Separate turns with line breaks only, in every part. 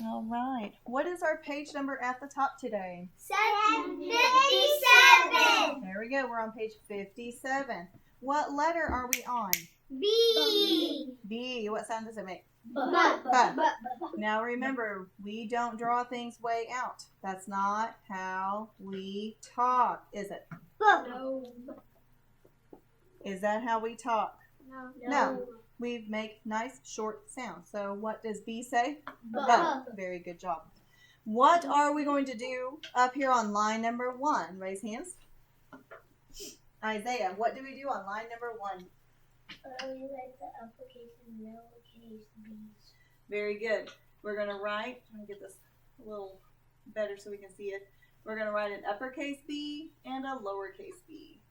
All right. What is our page number at the top today?
57.
There we go. We're on page 57. What letter are we on?
B.
B. What sound does it make?
B.
Now remember, we don't draw things way out. That's not how we talk, is it?
No.
Is that how we talk?
No.
No. We make nice short sounds. So what does B say?
B.
Very good job. What are we going to do up here on line number 1? Raise hands. Isaiah, what do we do on line number 1?
We write the uppercase and lowercase b's.
Very good. We're going to write, let me get this a little better so we can see it. We're going to write an uppercase B and a lowercase b.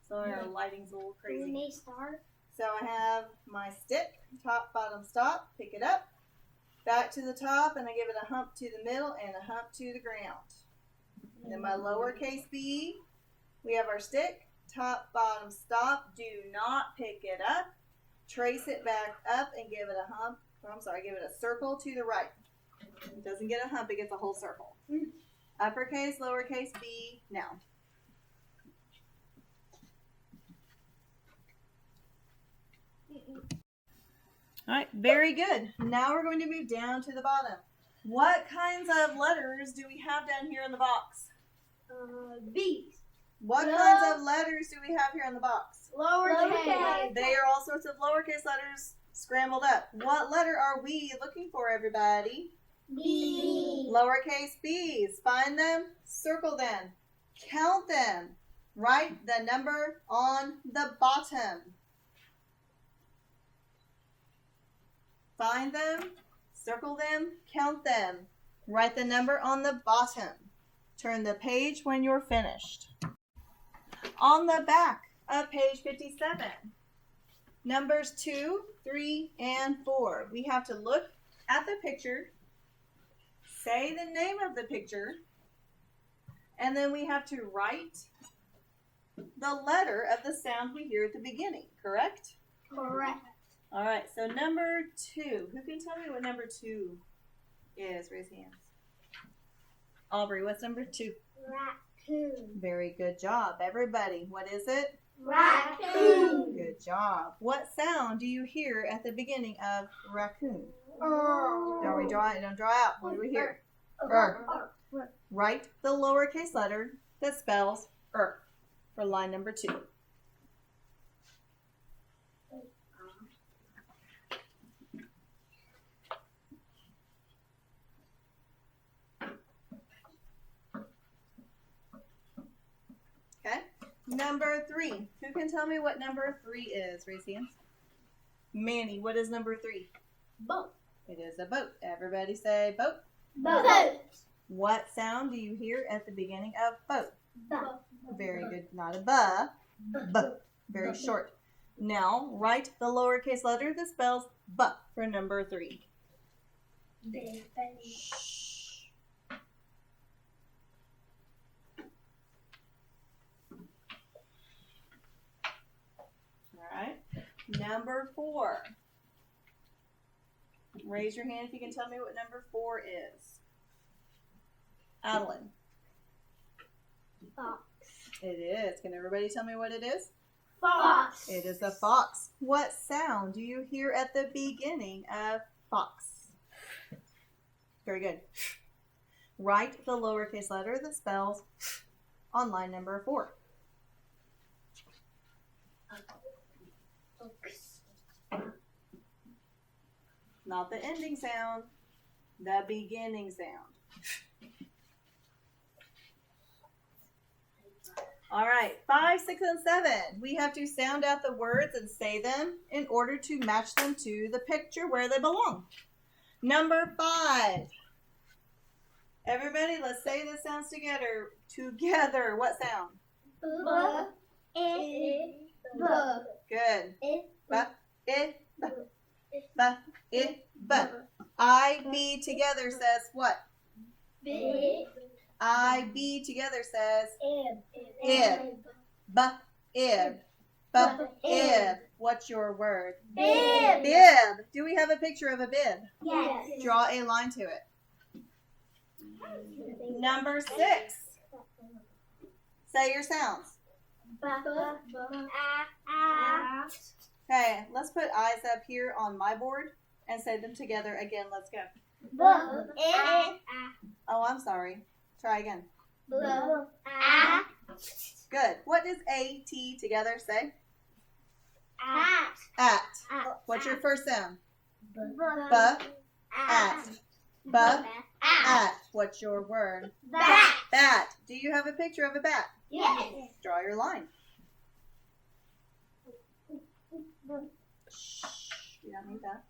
So our lighting's a little crazy.
When they start?
So I have my stick, top, bottom, stop, pick it up, back to the top, and I give it a hump to the middle and a hump to the ground. And then my lowercase b, we have our stick, top, bottom, stop, do not pick it up, trace it back up and give it a hump, give it a circle to the right. It doesn't get a hump, it gets a whole circle. Uppercase, lowercase b, now. All right, very good. Now we're going to move down to the bottom. What kinds of letters do we have down here in the box?
B's.
What kinds of letters do we have here in the box?
Lowercase.
They are all sorts of lowercase letters scrambled up. What letter are we looking for, everybody?
B.
Lowercase b's. Find them, circle them, count them. Write the number on the bottom. Find them, circle them, count them. Write the number on the bottom. Turn the page when you're finished. On the back of page 57, numbers 2, 3, and 4. We have to look at the picture, say the name of the picture, and then we have to write the letter of the sound we hear at the beginning, correct?
Correct.
All right, so number 2. Who can tell me what number 2 is? Raise hands. Aubrey, what's number 2?
Raccoon.
Very good job. Everybody, what is it?
Raccoon.
Good job. What sound do you hear at the beginning of raccoon? Don't we draw it? Don't draw out. What do we hear? Write the lowercase letter that spells for line number 2. Okay. Number 3. Who can tell me what number 3 is? Raise hands. Manny, what is number 3?
Boat.
It is a boat. Everybody say boat.
Boat.
What sound do you hear at the beginning of boat?
Boat.
Very good. Not a buh. B. Very short. Now, write the lowercase letter that spells B for number 3. Shh. All right. Number 4. Raise your hand if you can tell me what number 4 is. Adeline.
Fox.
It is. Can everybody tell me what it is?
Fox.
It is a fox. What sound do you hear at the beginning of fox? Very good. Write the lowercase letter that spells on line number 4. Not the ending sound, the beginning sound. All right, 5, 6, and 7. We have to sound out the words and say them in order to match them to the picture where they belong. Number 5. Everybody, let's say the sounds together. Together, what sound? Good. I, B together says what? I, B together says ib. B, ib. Bib. What's your word?
Bib.
Bib. Do we have a picture of a bib?
Yes.
Draw a line to it. Number 6. Say your sounds. Okay, let's put eyes up here on my board and say them together again. Let's go. Oh, I'm sorry. Try again. Good. What does A-T together say? At. What's your first sound? At. At. What's your word? Bat. Do you have a picture of a bat?
Yes.
Draw your line. You don't need that.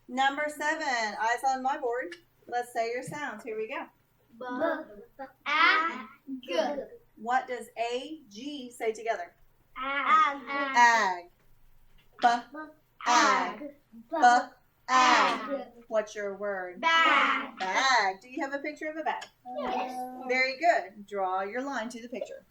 Number 7. Eyes on my board. Let's say your sounds. Here we go. What does A-G say together? Ag. Ag. Ag. What's your word?
Bag.
Bag. Do you have a picture of a bag?
Yes.
Very good. Draw your line to the picture.